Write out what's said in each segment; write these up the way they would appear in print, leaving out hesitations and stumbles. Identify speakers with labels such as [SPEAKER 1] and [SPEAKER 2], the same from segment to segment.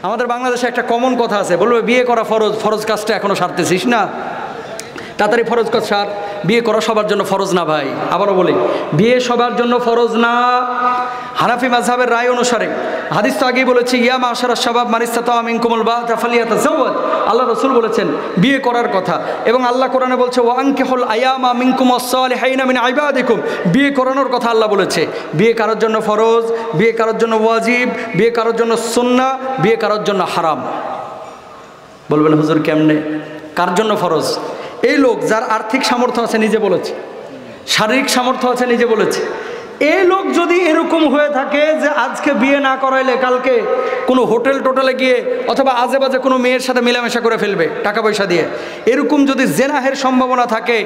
[SPEAKER 1] আমাদের বাংলাদেশে একটা কমন কথা আছে, বলবে বিয়ে করা ফরজ, ফরজ কাজটা এখনো সারতেছিস না, তাড়াতাড়ি ফরজ কাজ সার। বিয়ে করা সবার জন্য ফরজ না ভাই, আবারও বলি বিয়ে সবার জন্য ফরজ না। হানাফি মাযহাবের রায় অনুসারে, হাদিস তো আগেই বলেছি, ইয়া মাশারাশ শাবাব মান ইসতাতা মিনকুমুল বাআতা ফালিয়াতাযাওয়াজ, আল্লাহ রাসূল বলেছেন বিয়ে করার কথা। এবং আল্লাহ কোরআনে বলছে ওয়া আনকিহুল আয়ামা মিনকুম ওয়াস-সালিহিনা মিন ইবাদিকুম, বিয়ে করানোর কথা আল্লাহ বলেছে। বিয়ে কারোর জন্য ফরজ, বিয়ে কারোর জন্য ওয়াজিব, বিয়ে কারোর জন্য সুন্নাহ, বিয়ে কারোর জন্য হারাম। বলবেন হুজুর কেমনে, কার জন্য ফরজ? এই লোক যার আর্থিক সামর্থ্য আছে নিজে বলেছে, শারীরিক সামর্থ্য আছে নিজে বলেছে। এই লোক যদি এরকম হয়ে থাকে যে আজকে বিয়ে না করাইলে কালকে কোনো হোটেল টোটেলে গিয়ে অথবা আজে বাজে কোনো মেয়ের সাথে মেলামেশা করে ফেলবে টাকা পয়সা দিয়ে, এরকম যদি জেনাহের সম্ভাবনা থাকে,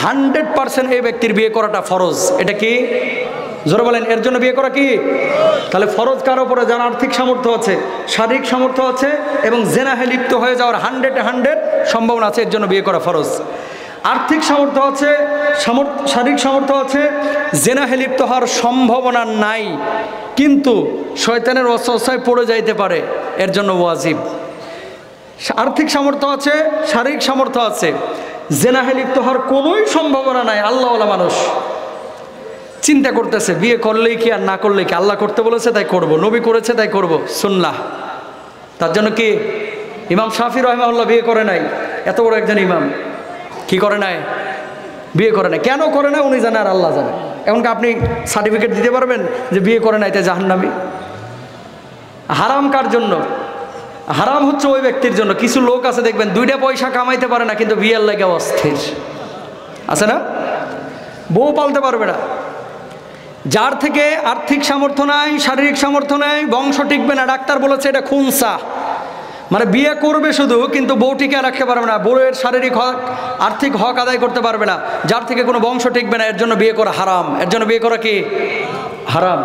[SPEAKER 1] 100% এই ব্যক্তির বিয়ে করাটা ফরজ। এটা কি জোরে বলেন, এর জন্য বিয়ে করা কি? তাহলে ফরজ কার উপরে? যার আর্থিক সামর্থ্য আছে, শারীরিক সামর্থ্য আছে এবং জেনাহে লিপ্ত হয়ে যাওয়ার 100 সম্ভাবনা আছে, এর জন্য বিয়ে করা ফরজ। আর্থিক সামর্থ্য আছে, শারীরিক সামর্থ্য আছে, জেনাহে লিপ্ত হওয়ার সম্ভাবনা নাই, কিন্তু শয়তানের ওয়াসওয়াসায় পড়ে যাইতে পারে, এর জন্য ওয়াজিব। আর্থিক সামর্থ্য আছে, শারীরিক সামর্থ্য আছে, জেনাহে লিপ্ত হওয়ার কোনোই সম্ভাবনা নাই, আল্লাহওয়ালা মানুষ চিন্তা করতেছে বিয়ে করলেই কি আর না করলেই কি, আল্লাহ করতে বলেছে তাই করব, নবী করেছে তাই করব, সুন্নাহ। তার জন্য কি ইমাম শাফি রাহিমাহুল্লাহ বিয়ে করে নাই? এত বড় একজন ইমাম কি করে নাই? বিয়ে করে নাই। কেন করে নাই উনি জানে আর আল্লাহ জানে। এমনকি আপনি সার্টিফিকেট দিতে পারবেন যে বিয়ে করে নাই তাই জাহান্নামী? হারাম কার জন্য? হারাম হচ্ছে ওই ব্যক্তির জন্য, কিছু লোক আছে দেখবেন 2টা পয়সা কামাইতে পারে না কিন্তু বিয়ের লাগে অস্থির আছে না, বউ পালতে পারবে না। যার থেকে আর্থিক সামর্থ্য নাই, শারীরিক সামর্থ্য নাই, বংশ টিকবে না, ডাক্তার বলেছে এটা খুনসা, মানে বিয়ে করবে শুধু কিন্তু বউ টিকে রাখতে পারবে না, বউয়ের শারীরিক হক আর্থিক হক আদায় করতে পারবে না, যার থেকে কোনো বংশ টিকবে না, এর জন্য বিয়ে করা হারাম। এর জন্য বিয়ে করা কি হারাম।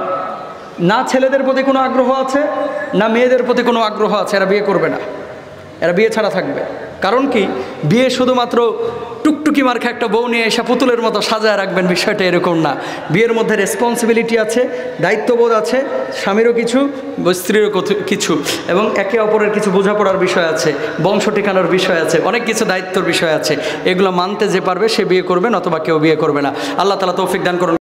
[SPEAKER 1] না ছেলেদের প্রতি কোনো আগ্রহ আছে, না মেয়েদের প্রতি কোনো আগ্রহ আছে, এরা বিয়ে করবে না, এরা বিয়ে ছাড়া থাকবে। কারণ কি, বিয়ে শুধুমাত্র টুকটুকি মার্কা একটা বউ নিয়ে এসে পুতুলের মতো সাজায় রাখবেন, বিষয়টা এরকম না। বিয়ের মধ্যে রেসপন্সিবিলিটি আছে, দায়িত্ববোধ আছে, স্বামীরও কিছু, স্ত্রীরও কিছু, এবং একে অপরের কিছু বোঝাপড়ার বিষয় আছে, বংশ টিকানোর বিষয় আছে, অনেক কিছু দায়িত্বর বিষয় আছে। এগুলো মানতে যে পারবে সে বিয়ে করবে, নতুবা কেউ বিয়ে করবে না। আল্লাহ তাআলা তৌফিক দান করুন।